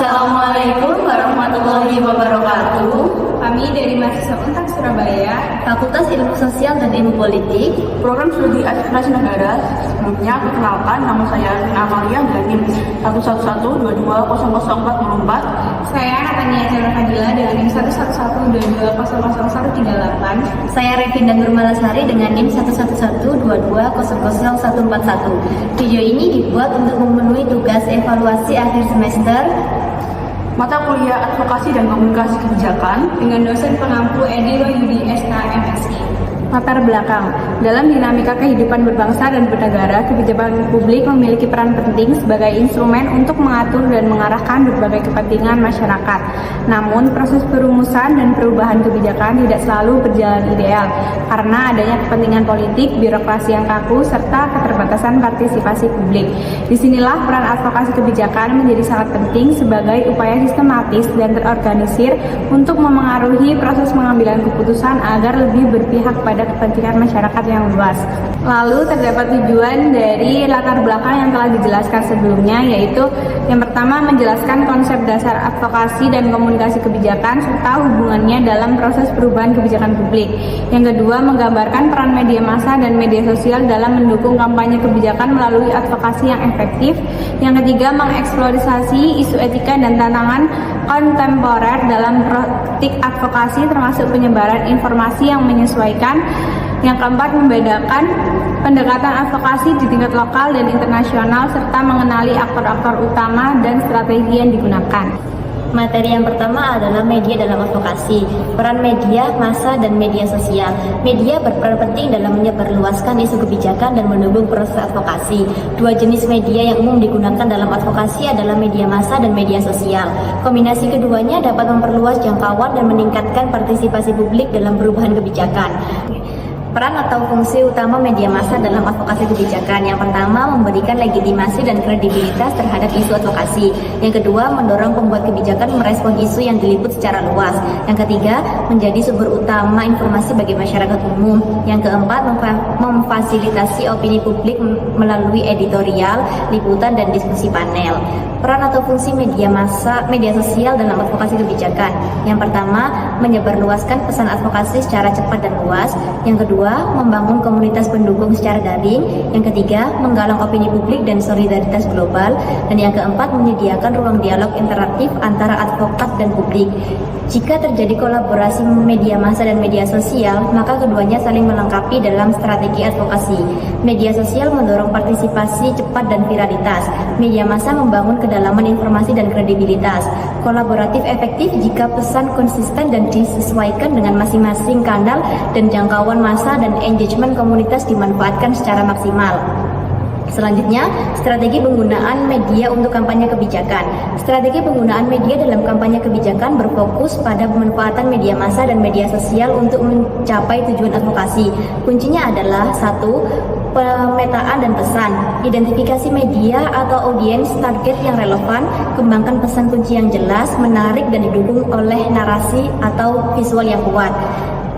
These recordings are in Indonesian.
Assalamualaikum warahmatullahi wabarakatuh. Kami dari mahasiswa Untak Surabaya, Fakultas Ilmu Sosial dan Ilmu Politik, Program Studi Administrasi Negara. Sebelumnya, perkenalkan, nama saya Rina Amalia dari NIM 111220004. saya Natania Chandra Fadila dari NIM 11122000138. saya Revinda Nurmalasari dengan NIM 11122000141. Video ini dibuat untuk memenuhi tugas evaluasi akhir semester Mata kuliah Advokasi dan Komunikasi Kebijakan dengan dosen pengampu Edi Royudi SK MSI. Latar belakang. Dalam dinamika kehidupan berbangsa dan bernegara, kebijakan publik memiliki peran penting sebagai instrumen untuk mengatur dan mengarahkan berbagai kepentingan masyarakat. Namun, proses perumusan dan perubahan kebijakan tidak selalu berjalan ideal karena adanya kepentingan politik, birokrasi yang kaku, serta keterbatasan partisipasi publik. Disinilah peran advokasi kebijakan menjadi sangat penting sebagai upaya sistematis dan terorganisir untuk memengaruhi proses pengambilan keputusan agar lebih berpihak pada kepentingan masyarakat yang luas. Lalu terdapat tujuan dari latar belakang yang telah dijelaskan sebelumnya, yaitu yang pertama menjelaskan konsep dasar advokasi dan komunikasi kebijakan serta hubungannya dalam proses perubahan kebijakan publik. Yang kedua, menggambarkan peran media massa dan media sosial dalam mendukung kampanye kebijakan melalui advokasi yang efektif. Yang ketiga, mengeksplorasi isu etika dan tantangan kontemporer dalam praktik advokasi termasuk penyebaran informasi yang menyesuaikan. Yang keempat, membedakan pendekatan advokasi di tingkat lokal dan internasional serta mengenali aktor-aktor utama dan strategi yang digunakan. Materi yang pertama adalah media dalam advokasi. Peran media, massa, dan media sosial. Media berperan penting dalam menyebarluaskan isu kebijakan dan mendukung proses advokasi. Dua jenis media yang umum digunakan dalam advokasi adalah media massa dan media sosial. Kombinasi keduanya dapat memperluas jangkauan dan meningkatkan partisipasi publik dalam perubahan kebijakan. Peran atau fungsi utama media massa dalam advokasi kebijakan. Yang pertama, memberikan legitimasi dan kredibilitas terhadap isu advokasi. Yang kedua, mendorong pembuat kebijakan merespon isu yang diliput secara luas. Yang ketiga, menjadi sumber utama informasi bagi masyarakat umum. Yang keempat, memfasilitasi opini publik melalui editorial, liputan, dan diskusi panel. Peran atau fungsi media massa, media sosial dalam advokasi kebijakan. Yang pertama, menyebarluaskan pesan advokasi secara cepat dan luas. Yang kedua, membangun komunitas pendukung secara daring. Yang ketiga, menggalang opini publik dan solidaritas global. Dan yang keempat, menyediakan ruang dialog interaktif antara advokat dan publik. Jika terjadi kolaborasi media massa dan media sosial, maka keduanya saling melengkapi dalam strategi advokasi. Media sosial mendorong partisipasi cepat dan viralitas. Media massa membangun kedalaman informasi dan kredibilitas. Kolaboratif efektif jika pesan konsisten dan disesuaikan dengan masing-masing kanal dan jangkauan massa dan engagement komunitas dimanfaatkan secara maksimal. Selanjutnya, strategi penggunaan media untuk kampanye kebijakan. Strategi penggunaan media dalam kampanye kebijakan berfokus pada pemanfaatan media massa dan media sosial untuk mencapai tujuan advokasi. Kuncinya adalah 1. Pemetaan dan pesan. Identifikasi media atau audiens target yang relevan, kembangkan pesan kunci yang jelas, menarik dan didukung oleh narasi atau visual yang kuat.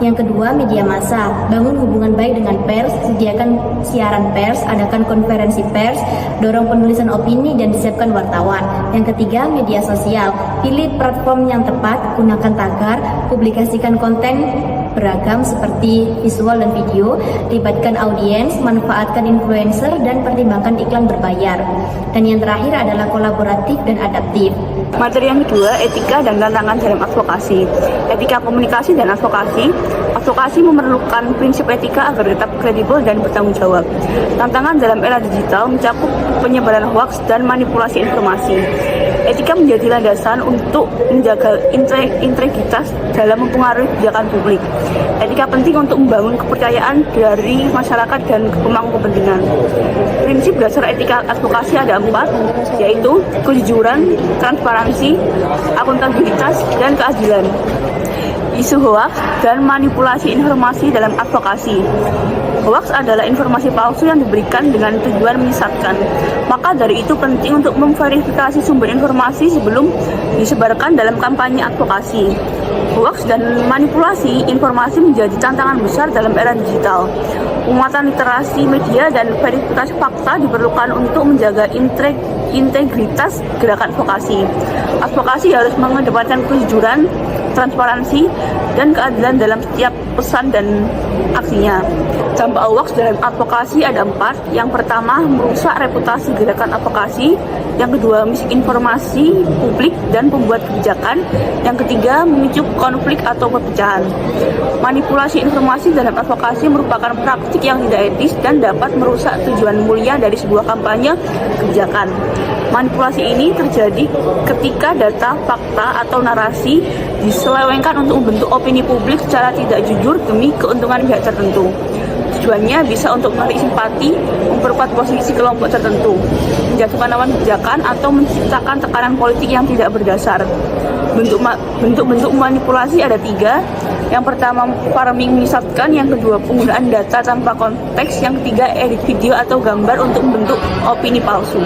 Yang kedua, media massa. Bangun hubungan baik dengan pers, sediakan siaran pers, adakan konferensi pers, dorong penulisan opini, dan siapkan wartawan. Yang ketiga, media sosial. Pilih platform yang tepat, gunakan tagar, publikasikan konten beragam seperti visual dan video, libatkan audiens, manfaatkan influencer, dan pertimbangkan iklan berbayar. Dan yang terakhir adalah kolaboratif dan adaptif. Materi yang kedua, etika dan tantangan dalam advokasi. Etika komunikasi dan advokasi. Advokasi memerlukan prinsip etika agar tetap kredibel dan bertanggung jawab. Tantangan dalam era digital mencakup penyebaran hoaks dan manipulasi informasi. Etika menjadi landasan untuk menjaga integritas dalam mempengaruhi kebijakan publik. Etika penting untuk membangun kepercayaan dari masyarakat dan pemangku kepentingan. Prinsip dasar etika advokasi ada 4, yaitu kejujuran, transparansi, akuntabilitas, dan keadilan. Isu hoaks dan manipulasi informasi dalam advokasi. Hoaks adalah informasi palsu yang diberikan dengan tujuan menyesatkan. Maka dari itu penting untuk memverifikasi sumber informasi sebelum disebarkan dalam kampanye advokasi. Hoaks dan manipulasi informasi menjadi tantangan besar dalam era digital. Penguatan literasi media dan verifikasi fakta diperlukan untuk menjaga integritas gerakan advokasi. Advokasi harus mengedepankan kejujuran, transparansi, dan keadilan dalam setiap pesan dan aksinya. Dampak hoax dalam advokasi ada 4. Yang pertama, merusak reputasi gerakan advokasi. Yang kedua, misinformasi publik dan pembuat kebijakan. Yang ketiga, memicu konflik atau perpecahan. Manipulasi informasi dalam advokasi merupakan praktik yang tidak etis dan dapat merusak tujuan mulia dari sebuah kampanye kebijakan. Manipulasi ini terjadi ketika data, fakta, atau narasi diselewengkan untuk membentuk opini publik secara tidak jujur demi keuntungan pihak tertentu. Tujuannya bisa untuk menarik simpati, memperkuat posisi kelompok tertentu, menjatuhkan lawan kebijakan, atau menciptakan tekanan politik yang tidak berdasar. Bentuk-bentuk manipulasi ada 3. Yang pertama, farming menyesatkan. Yang kedua, penggunaan data tanpa konteks. Yang ketiga, edit video atau gambar untuk membentuk opini palsu.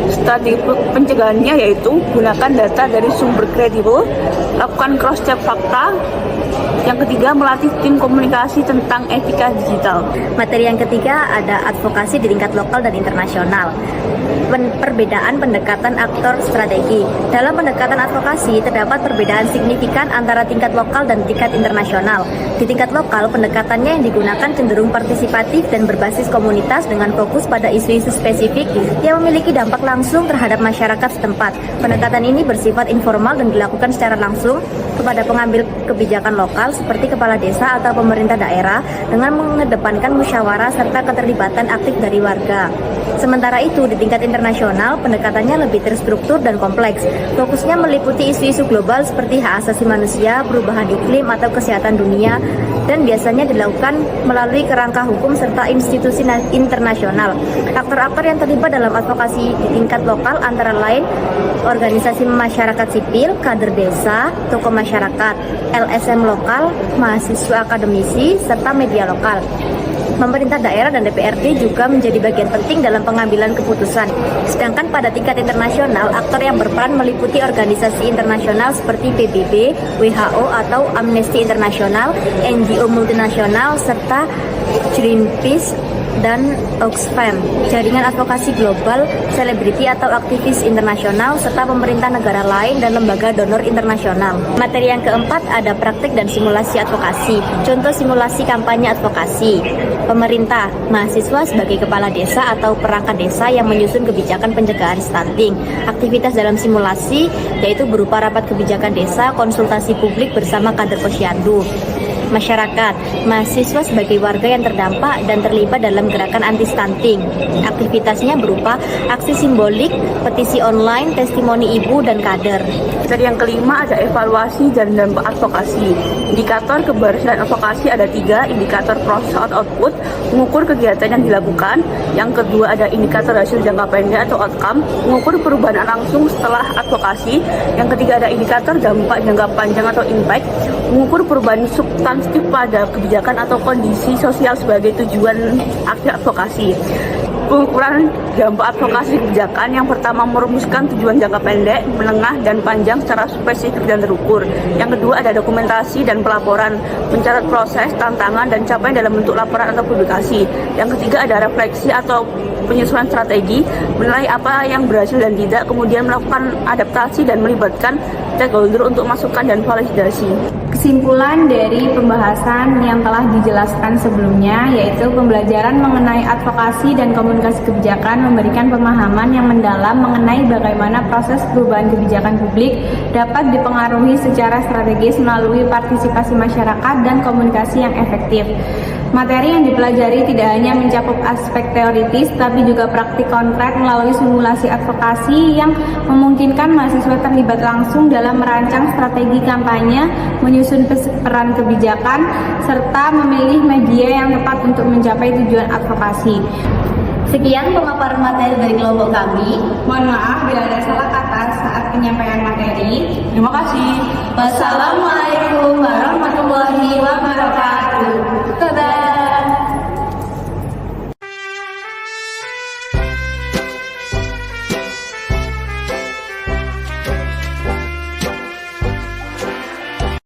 Strategi pencegahannya yaitu gunakan data dari sumber kredibel, lakukan cross-check fakta. Yang ketiga, melatih tim komunikasi tentang etika digital. Materi yang ketiga ada advokasi di tingkat lokal dan internasional. Perbedaan pendekatan aktor strategi. Dalam pendekatan advokasi terdapat perbedaan signifikan antara tingkat lokal dan tingkat internasional. Di tingkat lokal, pendekatannya yang digunakan cenderung partisipatif dan berbasis komunitas dengan fokus pada isu-isu spesifik yang memiliki dampak langsung terhadap masyarakat setempat. Pendekatan ini bersifat informal dan dilakukan secara langsung kepada pengambil kebijakan lokal seperti kepala desa atau pemerintah daerah dengan mengedepankan musyawarah serta keterlibatan aktif dari warga. Sementara itu, di tingkat internasional, pendekatannya lebih terstruktur dan kompleks. Fokusnya meliputi isu-isu global seperti hak asasi manusia, perubahan iklim, atau kesehatan dunia, dan biasanya dilakukan melalui kerangka hukum serta institusi internasional. Aktor-aktor yang terlibat dalam advokasi di tingkat lokal antara lain organisasi masyarakat sipil, kader desa, tokoh masyarakat, LSM lokal, mahasiswa akademisi, serta media lokal. Pemerintah daerah dan DPRD juga menjadi bagian penting dalam pengambilan keputusan. Sedangkan pada tingkat internasional, aktor yang berperan meliputi organisasi internasional seperti PBB, WHO atau Amnesty International, NGO multinasional, serta Greenpeace dan Oxfam, jaringan advokasi global, selebriti atau aktivis internasional, serta pemerintah negara lain dan lembaga donor internasional. Materi yang keempat ada praktik dan simulasi advokasi. Contoh simulasi kampanye advokasi. Pemerintah, mahasiswa sebagai kepala desa atau perangkat desa yang menyusun kebijakan pencegahan stunting. Aktivitas dalam simulasi yaitu berupa rapat kebijakan desa, konsultasi publik bersama kader posyandu. Masyarakat, mahasiswa sebagai warga yang terdampak dan terlibat dalam gerakan anti-stunting. Aktivitasnya berupa aksi simbolik, petisi online, testimoni ibu, dan kader. Materi yang kelima ada evaluasi dan dampak advokasi. Indikator keberhasilan advokasi ada 3, indikator proses output, mengukur kegiatan yang dilakukan. Yang kedua ada indikator hasil jangka pendek atau outcome, mengukur perubahan langsung setelah advokasi. Yang ketiga ada indikator dampak jangka panjang atau impact, mengukur perubahan substansi pada kebijakan atau kondisi sosial sebagai tujuan aksi advokasi. Pengukuran dampak advokasi kebijakan yang pertama merumuskan tujuan jangka pendek, menengah, dan panjang secara spesifik dan terukur. Yang kedua ada dokumentasi dan pelaporan, mencatat proses, tantangan, dan capaian dalam bentuk laporan atau publikasi. Yang ketiga ada refleksi atau penyesuaian strategi, menilai apa yang berhasil dan tidak, kemudian melakukan adaptasi dan melibatkan stakeholder untuk masukan dan validasi. Kesimpulan dari pembahasan yang telah dijelaskan sebelumnya yaitu pembelajaran mengenai advokasi dan komunikasi kebijakan memberikan pemahaman yang mendalam mengenai bagaimana proses perubahan kebijakan publik dapat dipengaruhi secara strategis melalui partisipasi masyarakat dan komunikasi yang efektif. Materi yang dipelajari tidak hanya mencakup aspek teoritis, tapi juga praktik konkret melalui simulasi advokasi yang memungkinkan mahasiswa terlibat langsung dalam merancang strategi kampanye, menyusun peran kebijakan, serta memilih media yang tepat untuk mencapai tujuan advokasi. Sekian pemaparan materi dari kelompok kami. Mohon maaf bila ada salah kata saat penyampaian materi. Terima kasih. Wassalamualaikum warahmatullahi wabarakatuh. Dadah.